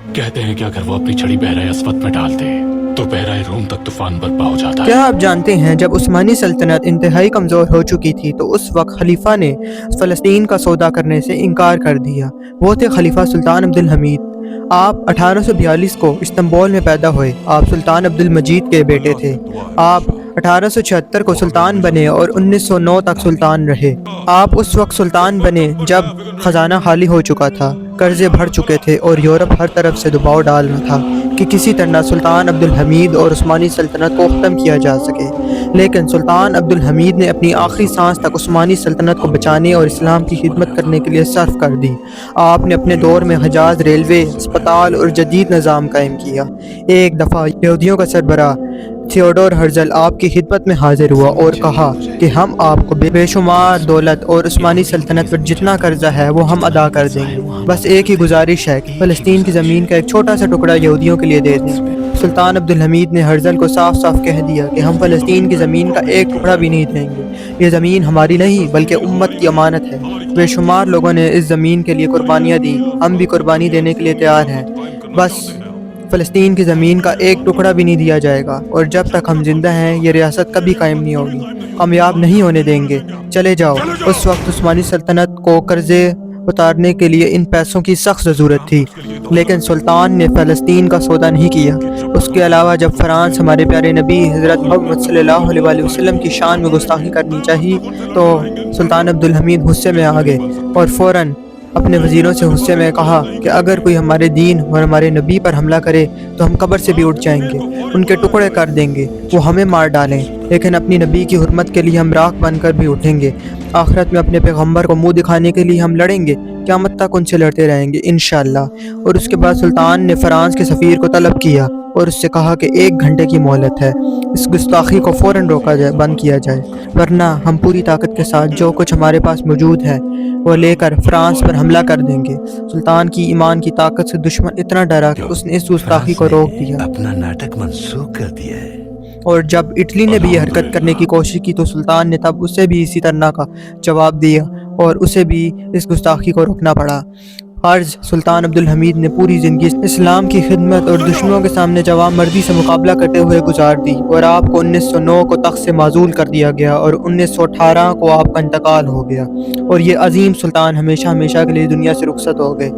کہتے ہیں کہ اگر وہ اپنی چھڑی بحرۂ اسود میں ڈالتے تو بحرۂ روم تک طوفان برپا ہو جاتا ہے۔ کیا آپ جانتے ہیں جب عثمانی سلطنت انتہائی کمزور ہو چکی تھی تو اس وقت خلیفہ نے فلسطین کا سودا کرنے سے انکار کر دیا۔ وہ تھے خلیفہ سلطان عبد الحمید۔ آپ 1842 کو استنبول میں پیدا ہوئے۔ آپ سلطان عبد المجید کے بیٹے تھے۔ آپ 1876 کو سلطان بنے اور 1909 تک سلطان رہے۔ آپ اس وقت سلطان بنے جب خزانہ خالی ہو چکا تھا، قرضے بڑھ چکے تھے اور یورپ ہر طرف سے دباؤ ڈال رہا تھا کہ کسی طرح سلطان عبد الحمید اور عثمانی سلطنت کو ختم کیا جا سکے۔ لیکن سلطان عبد الحمید نے اپنی آخری سانس تک عثمانی سلطنت کو بچانے اور اسلام کی خدمت کرنے کے لیے صرف کر دی۔ آپ نے اپنے دور میں حجاز ریلوے، اسپتال اور جدید نظام قائم کیا۔ ایک دفعہ یہودیوں کا سربراہ تھیوڈور ہرزل آپ کی خدمت میں حاضر ہوا اور کہا کہ ہم آپ کو بے شمار دولت اور عثمانی سلطنت پر جتنا قرضہ ہے وہ ہم ادا کر دیں گے، بس ایک ہی گزارش ہے کہ فلسطین کی زمین کا ایک چھوٹا سا ٹکڑا یہودیوں کے لیے دے دیں۔ سلطان عبد الحمید نے ہرزل کو صاف صاف کہہ دیا کہ ہم فلسطین کی زمین کا ایک ٹکڑا بھی نہیں دیں گے، یہ زمین ہماری نہیں بلکہ امت کی امانت ہے۔ بے شمار لوگوں نے اس زمین کے لیے قربانیاں دی، ہم بھی قربانی دینے کے لیے تیار ہیں، بس فلسطین کی زمین کا ایک ٹکڑا بھی نہیں دیا جائے گا، اور جب تک ہم زندہ ہیں یہ ریاست کبھی قائم نہیں ہوگی، کامیاب نہیں ہونے دیں گے، چلے جاؤ۔ اس وقت عثمانی سلطنت کو قرضے اتارنے کے لیے ان پیسوں کی سخت ضرورت تھی، لیکن سلطان نے فلسطین کا سودا نہیں کیا۔ اس کے علاوہ جب فرانس ہمارے پیارے نبی حضرت محمد صلی اللہ علیہ وسلم کی شان میں گستاخی کرنی چاہی تو سلطان عبد الحمید غصے میں آ گئے اور فوراً اپنے وزیروں سے غصے میں کہا کہ اگر کوئی ہمارے دین اور ہمارے نبی پر حملہ کرے تو ہم قبر سے بھی اٹھ جائیں گے، ان کے ٹکڑے کر دیں گے، وہ ہمیں مار ڈالیں، لیکن اپنی نبی کی حرمت کے لیے ہم راکھ بن کر بھی اٹھیں گے۔ آخرت میں اپنے پیغمبر کو منہ دکھانے کے لیے ہم لڑیں گے، قیامت تک ان سے لڑتے رہیں گے انشاءاللہ۔ اور اس کے بعد سلطان نے فرانس کے سفیر کو طلب کیا اور اس سے کہا کہ 1 گھنٹے کی مہلت ہے، اس گستاخی کو فوراً روکا جائے، بند کیا جائے، ورنہ ہم پوری طاقت کے ساتھ جو کچھ ہمارے پاس موجود ہے وہ لے کر فرانس پر حملہ کر دیں گے۔ سلطان کی ایمان کی طاقت سے دشمن اتنا ڈرا کہ اس نے اس گستاخی کو روک دیا۔ اپنا ناٹک منسوخ کر دیا ہے۔ اور جب اٹلی نے بھی یہ حرکت کرنے کی کوشش کی تو سلطان نے تب اسے بھی اسی طرح کا جواب دیا اور اسے بھی اس گستاخی کو روکنا پڑا۔ غرض سلطان عبد الحمید نے پوری زندگی اسلام کی خدمت اور دشمنوں کے سامنے جواب مردی سے مقابلہ کرتے ہوئے گزار دی، اور آپ کو 1909 کو تخت سے معزول کر دیا گیا اور 1918 کو آپ کا انتقال ہو گیا، اور یہ عظیم سلطان ہمیشہ ہمیشہ کے لیے دنیا سے رخصت ہو گئے۔